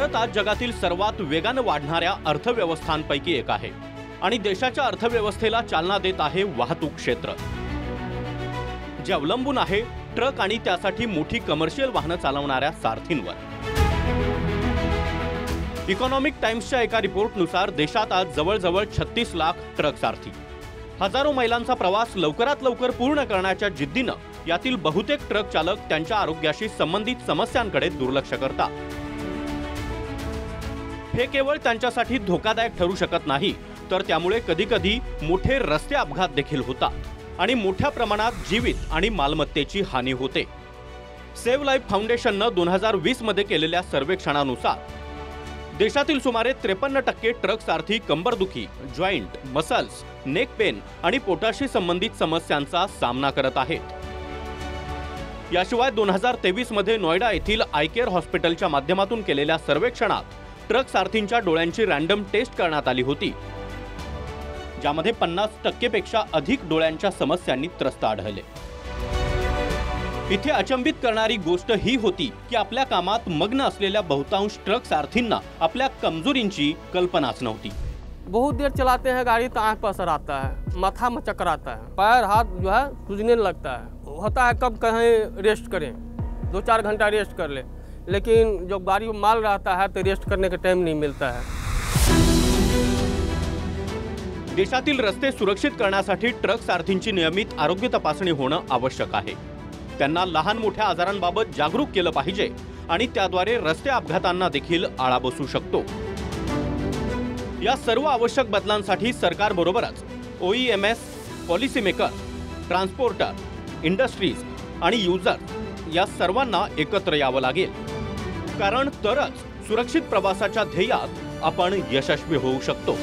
भारत आज जगातील सर्वात वेगाने वाढणाऱ्या अर्थव्यवस्थांपैकी एक आहे आणि देशाच्या अर्थव्यवस्थेला चालना देत आहे वाहतूक क्षेत्र, जे अवलंबून आहे ट्रक आणि त्यासाठी मोठी कमर्शियल वाहनं चालवणाऱ्या सारथींवर। इकॉनॉमिक टाइम्सच्या एका रिपोर्टनुसार देशात आज जवळजवळ 36 लाख ट्रक सारथी, हजारो मैलांचा प्रवास लवकरात लवकर पूर्ण करण्याच्या जिद्दीनं यातील बहुतेक ट्रक चालक त्यांच्या आरोग्याशी संबंधित समस्यांकडे दुर्लक्ष करतात। हे केवळ त्यांच्यासाठी धोकादायक ठरू शकत नाही, तर त्यामुळे कधीकधी मोठे रस्ते अपघात देखील होतात आणि मोठ्या प्रमाणात जीवित आणि मालमत्तेची हानी होते। सेव्ह लाईफ फाउंडेशननं 2020 मध्ये केलेल्या सर्वेक्षणानुसार देशातील सुमारे 53% ट्रक सारथी कंबरदुखी, जॉइंट, मसल्स, नेक पेन आणि पोटाशी संबंधित समस्यांचा सामना करत आहेत। याशिवाय 2023 मध्ये नोएडा येथील आयकेअर हॉस्पिटलच्या माध्यमातून केलेल्या सर्वेक्षणात ट्रक सारथींच्या डोळ्यांची रँडम टेस्ट करण्यात आली होती, ज्यामध्ये 50% पेक्षा अधिक डोळ्यांच्या समस्यांनी त्रस्त आढळले। इथे अचंबित करणारी गोष्ट ही होती की आपल्या कामात मग्न असलेल्या बहुतांश ट्रक सारथींना आपल्या कमजोरींची कल्पनाच नव्हती। बहुत देर चलाते हैं गाड़ी तो आँख पर असर आता है, माथा में चक्कर आता है, पैर हाथ जो है सूजने लगता है। होता है कब कहीं रेस्ट करें, 2-4 घंटा रेस्ट कर ले, लेकिन जब गाड़ी में माल रहता है तो रेस्ट करने का टाइम नहीं मिलता है। देशातील रस्ते सुरक्षित करण्यासाठी ट्रक सारथींची नियमित आरोग्य तपासणी होणं आवश्यक आहे। त्यांना लहान मोठ्या आजारांबाबत जागरूक केलं पाहिजे आणि त्याद्वारे रस्ते अपघातांना देखील आळा बसू शकतो। या सर्व आवश्यक बदलांसाठी सरकारबरोबरच OEMS, policy maker, transporter, industries आणि युजर या सर्वांना एकत्र यावं लागेल, कारण तरच सुरक्षित प्रवासाच्या ध्येयात आपण यशस्वी होऊ शकतो।